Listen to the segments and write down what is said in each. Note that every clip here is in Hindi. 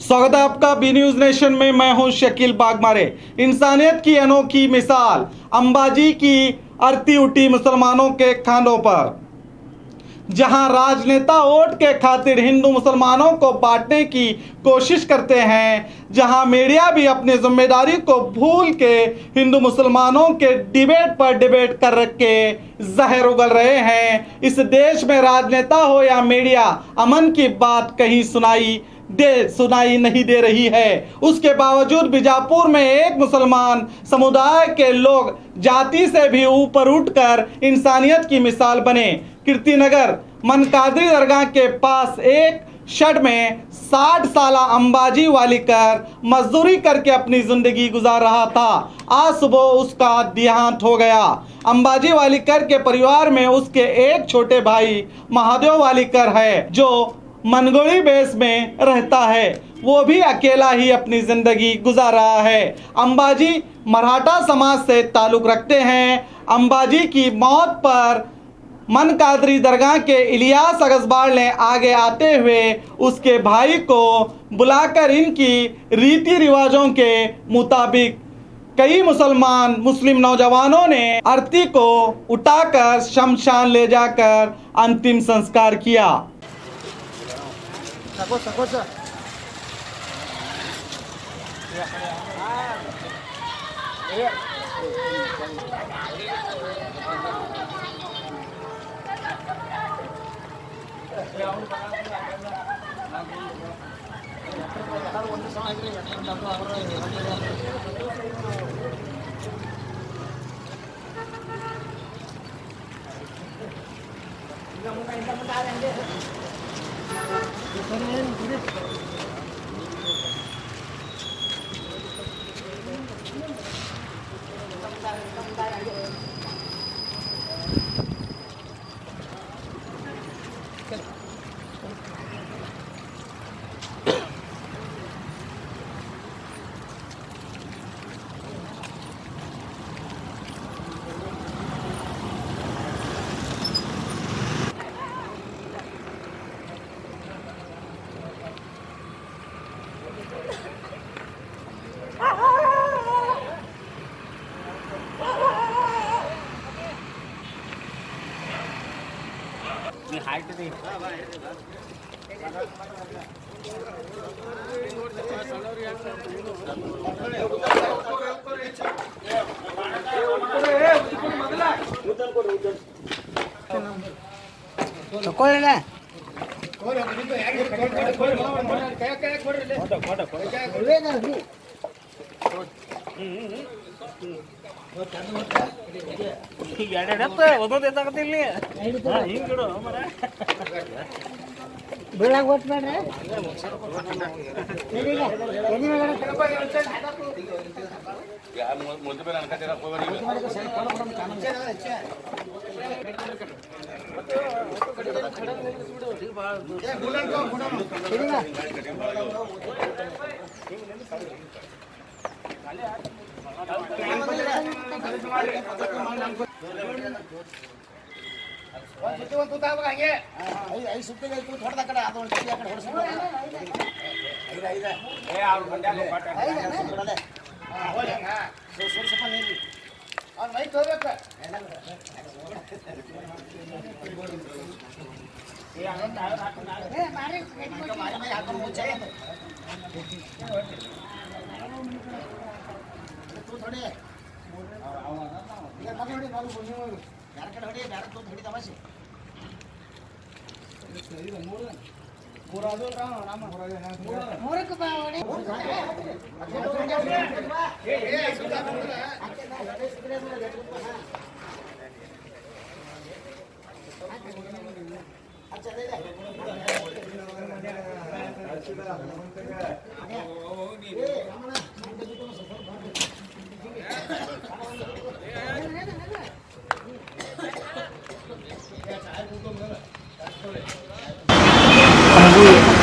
स्वागत है आपका बी न्यूज नेशन में। मैं हूं शकील बागमारे। इंसानियत की अनोखी मिसाल अंबाजी की आरती उठी मुसलमानों के खानों पर। जहां राजनेता वोट के खातिर हिंदू मुसलमानों को बांटने की कोशिश करते हैं, जहां मीडिया भी अपनी जिम्मेदारी को भूल के हिंदू मुसलमानों के डिबेट पर डिबेट कर रखे जहर उगल रहे हैं, इस देश में राजनेता हो या मीडिया अमन की बात कहीं सुनाई नहीं दे रही है। उसके बावजूद बीजापुर में एक मुसलमान समुदाय के लोग जाति से भी ऊपर उठकर इंसानियत की मिसाल बने। कीर्तिनगर मनकादरी दरगाह के पास एक शेड में 60 साला अंबाजी वालीकर मजदूरी करके अपनी जिंदगी गुजार रहा था। आज सुबह उसका देहांत हो गया। अंबाजी वालीकर के परिवार में उसके एक छोटे भाई महादेव वालीकर है जो मनगोड़ी बेस में रहता है। वो भी अकेला ही अपनी जिंदगी गुजार रहा है। अंबाजी मराठा समाज से ताल्लुक रखते हैं। अंबाजी की मौत पर मनकादरी दरगाह के इलियास अगसबाड़ ने आगे आते हुए उसके भाई को बुलाकर इनकी रीति रिवाजों के मुताबिक कई मुस्लिम नौजवानों ने आरती को उठाकर शमशान ले जाकर अंतिम संस्कार किया।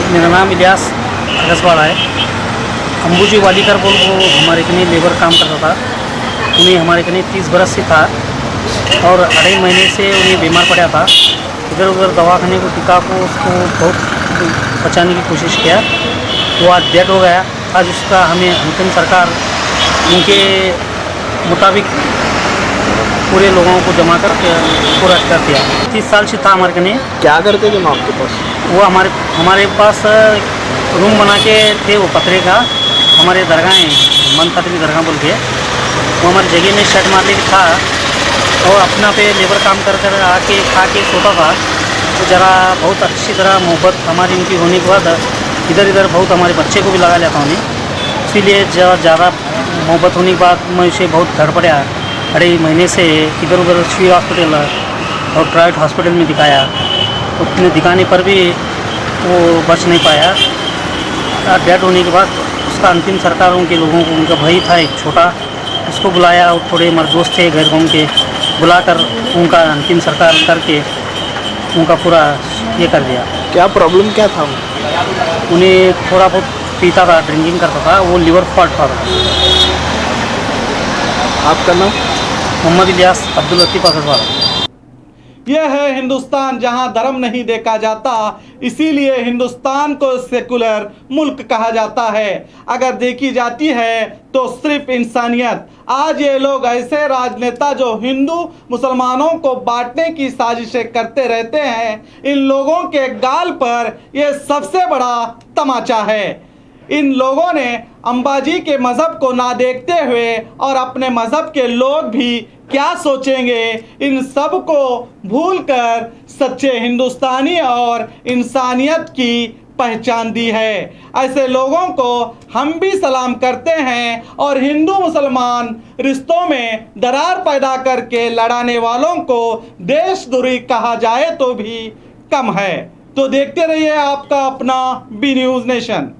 मेरा नाम इलियास अगसबाड़ है। अंबुजी वालीकर बोल वो हमारे कने लेबर काम करता था। उन्हें हमारे कने 30 बरस से था और 2.5 महीने से उन्हें बीमार पड़ा था। इधर उधर दवाखाने को टिका को उसको बहुत बचाने की कोशिश किया। वो आज डेड हो गया। आज उसका हमें अंतिम संस्कार उनके मुताबिक पूरे लोगों को जमा कर पूरा कर दिया। 30 साल से था हमारे कने। क्या करते थे आपके पास? वो हमारे पास रूम बना के थे, वो पतरे का। हमारे दरगाहें मन खतरी दरगाह बोल के, वो हमारी जगह में शर्ट मारने की था और अपना पे लेबर काम कर कर आके खा के सोता था। तो ज़रा बहुत अच्छी तरह मोहब्बत हमारी उनकी होने के बाद इधर इधर बहुत हमारे बच्चे को भी लगा लिया था उन्हें। इसीलिए ज़्यादा मोहब्बत होने के बाद मैं उसे बहुत धड़पड़ा। 2.5 महीने से इधर उधर सिविल हॉस्पिटल और प्राइवेट हॉस्पिटल में दिखाया, उसमें दिखाने पर भी वो बच नहीं पाया। डेड होने के बाद उसका अंतिम संस्कार उनके लोगों को, उनका भाई था एक छोटा, उसको बुलाया और थोड़े हमारे दोस्त थे घर गाँव के, बुलाकर उनका अंतिम संस्कार करके उनका पूरा ये कर दिया। क्या प्रॉब्लम क्या था? उन्हें थोड़ा बहुत पीता था, ड्रिंकिंग करता था, वो लिवर फॉल्ट था। आपका नाम? मोहम्मद इलियास अब्दुल लतीफ़ अगरवाल। यह है हिंदुस्तान जहां धर्म नहीं देखा जाता, इसीलिए हिंदुस्तान को सेकुलर मुल्क कहा जाता है। अगर देखी जाती है तो सिर्फ इंसानियत। आज ये लोग ऐसे राजनेता जो हिंदू मुसलमानों को बांटने की साजिशें करते रहते हैं, इन लोगों के गाल पर यह सबसे बड़ा तमाचा है। इन लोगों ने अंबाजी के मज़हब को ना देखते हुए और अपने मज़हब के लोग भी क्या सोचेंगे, इन सब को भूलकर सच्चे हिंदुस्तानी और इंसानियत की पहचान दी है। ऐसे लोगों को हम भी सलाम करते हैं और हिंदू मुसलमान रिश्तों में दरार पैदा करके लड़ाने वालों को देशद्रोही कहा जाए तो भी कम है। तो देखते रहिए आपका अपना बी न्यूज़ नेशन।